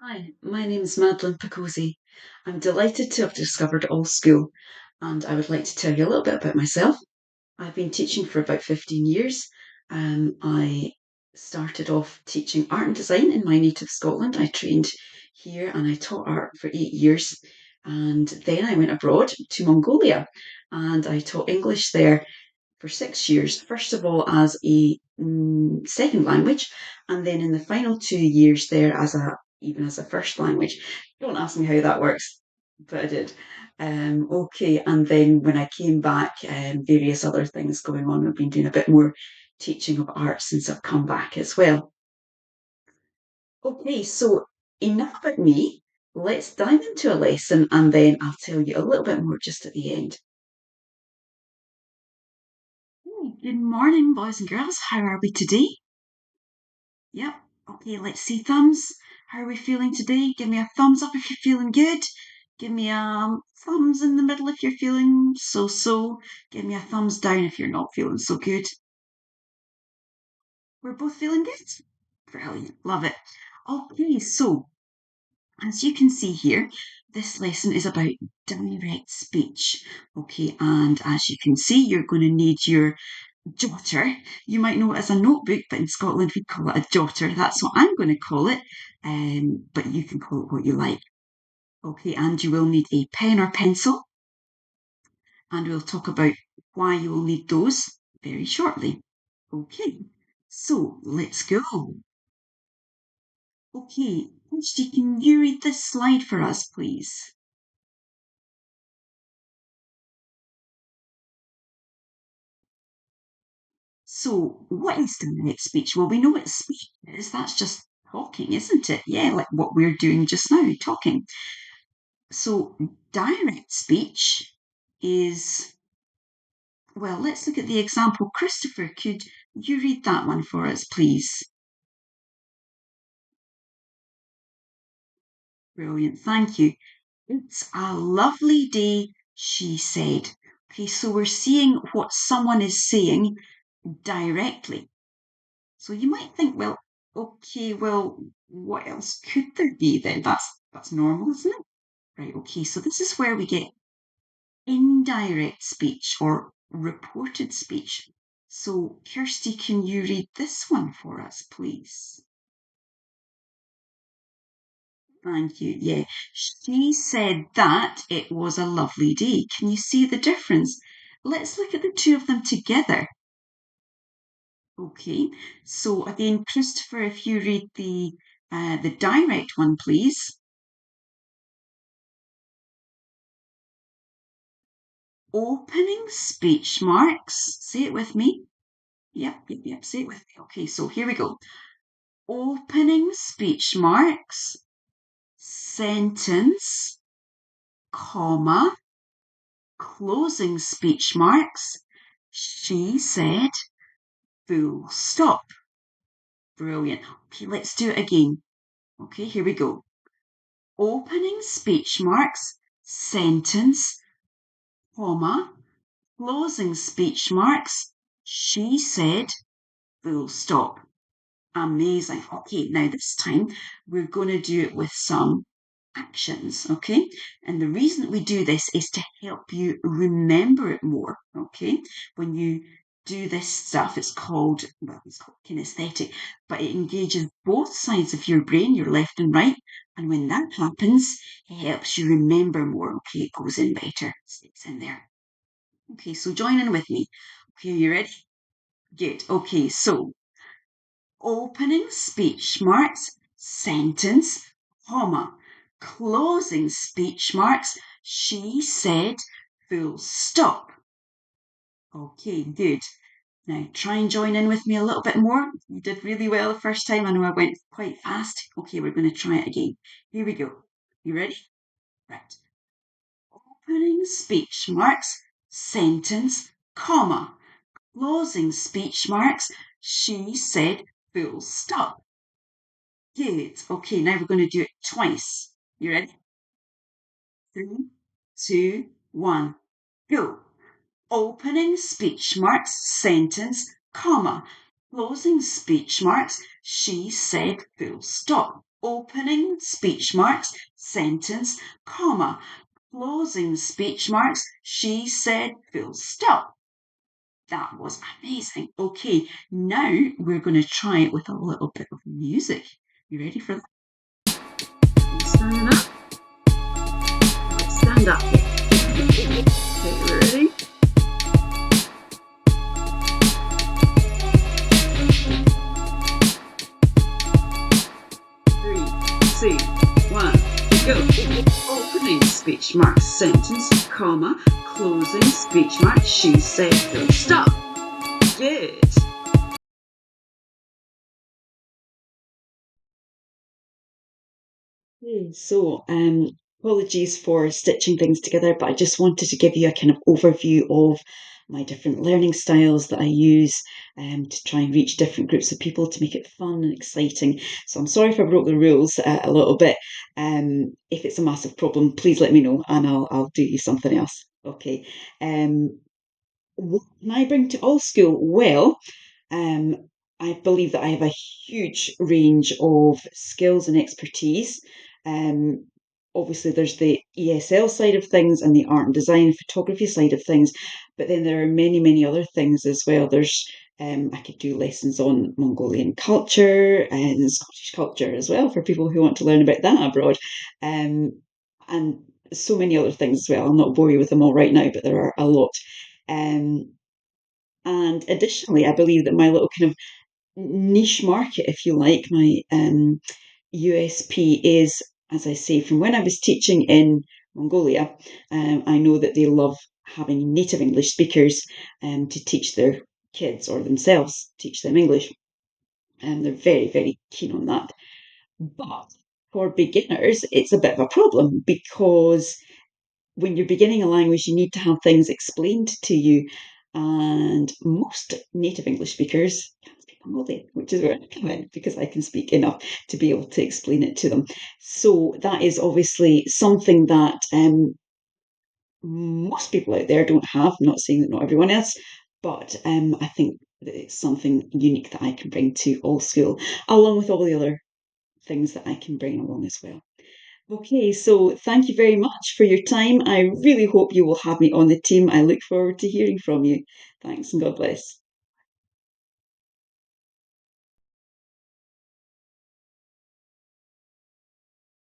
Hi, my name is Madeline Picozzi. I'm delighted to have discovered All School, and I would like to tell you a little bit about myself. I've been teaching for about 15 years. I started off teaching art and design in my native Scotland. I trained here and I taught art for 8 years. And then I went abroad to Mongolia and I taught English there for 6 years, first of all as a second language, and then in the final 2 years there as a even as a first language. Don't ask me how that works, but I did. Okay, and then when I came back, various other things going on. I've been doing a bit more teaching of art since I've come back as well. Okay, so enough about me. Let's dive into a lesson and then I'll tell you a little bit more just at the end. Hey, good morning, boys and girls. How are we today? Yep. Okay, let's see thumbs. How are we feeling today? Give me a thumbs up if you're feeling good. Give me a thumbs in the middle if you're feeling so. Give me a thumbs down if you're not feeling so good. We're both feeling good? Brilliant. Love it. Okay, so as you can see here, this lesson is about direct speech. Okay, and as you can see, you're going to need your jotter. You might know it as a notebook, but in Scotland we call it a jotter. That's what I'm going to call it, but you can call it what you like. Okay, and you will need a pen or pencil, and we'll talk about why you will need those very shortly. Okay, so let's go. Okay, Kirsty, can you read this slide for us, please? So, what is direct speech? Well, we know what speech is. That's just talking, isn't it? Yeah, like what we're doing just now, talking. So, direct speech is, well, let's look at the example. Christopher, could you read that one for us, please? Brilliant, thank you. It's a lovely day, she said. Okay, so we're seeing what someone is saying directly. So you might think, well, okay, well, what else could there be then? That's normal, isn't it? Right, okay, so this is where we get indirect speech or reported speech. So, Kirsty, can you read this one for us, please? Thank you. Yeah, she said that it was a lovely day. Can you see the difference? Let's look at the two of them together. Okay, so again, Christopher, if you read the direct one, please. Opening speech marks. Say it with me. Yep. Say it with me. Okay, so here we go. Opening speech marks, sentence, comma, closing speech marks, she said, full stop. Brilliant. Okay, let's do it again. Okay, here we go. Opening speech marks, sentence, comma, closing speech marks, she said, full stop. Amazing. Okay, now this time we're going to do it with some actions, okay? And the reason that we do this is to help you remember it more, okay? When you do this stuff, it's called kinesthetic, but it engages both sides of your brain, your left and right. And when that happens, it helps you remember more, okay? It goes in better, sticks in there. Okay, so join in with me. Okay, are you ready? Good. Okay, so opening speech marks, sentence, comma, closing speech marks, she said, full stop. Okay, good. Now try and join in with me a little bit more. You did really well the first time. I know I went quite fast. Okay, we're going to try it again. Here we go. You ready? Right. Opening speech marks, sentence, comma, closing speech marks, she said, full stop. Good. Okay, now we're going to do it twice. You ready? 3, 2, 1, go. Opening speech marks, sentence, comma. Closing speech marks, she said, full stop. opening speech marks, sentence, comma, closing speech marks, she said, full stop. That was amazing. Okay, now we're going to try it with a little bit of music. You ready for that? Standing up. Stand up. Okay, ready? 3, 2, 1, go. Opening speech marks, sentence, comma, closing speech marks, she said, full stop. Good. So, apologies for stitching things together, but I just wanted to give you a kind of overview of my different learning styles that I use to try and reach different groups of people to make it fun and exciting. So I'm sorry if I broke the rules a little bit. If it's a massive problem, please let me know and I'll do you something else. Okay. What can I bring to all school? Well, um, I believe that I have a huge range of skills and expertise. Um, Obviously, there's the ESL side of things and the art and design and photography side of things, but then there are many, many other things as well. I could do lessons on Mongolian culture and Scottish culture as well for people who want to learn about that abroad, and so many other things as well. I'll not bore you with them all right now, but there are a lot. Um, and additionally, I believe that my little kind of niche market, if you like, my USP is, as I say, from when I was teaching in Mongolia, I know that they love having native English speakers to teach their kids or themselves teach them English. And they're very, very keen on that. But for beginners, it's a bit of a problem because when you're beginning a language, you need to have things explained to you. And most native English speakers can't speak Mongolian, which is where I come in because I can speak enough to be able to explain it to them. So that is obviously something that most people out there don't have. I'm not saying that not everyone else, but I think that it's something unique that I can bring to all school, along with all the other things that I can bring along as well. Okay, so thank you very much for your time. I really hope you will have me on the team. I look forward to hearing from you. Thanks and God bless.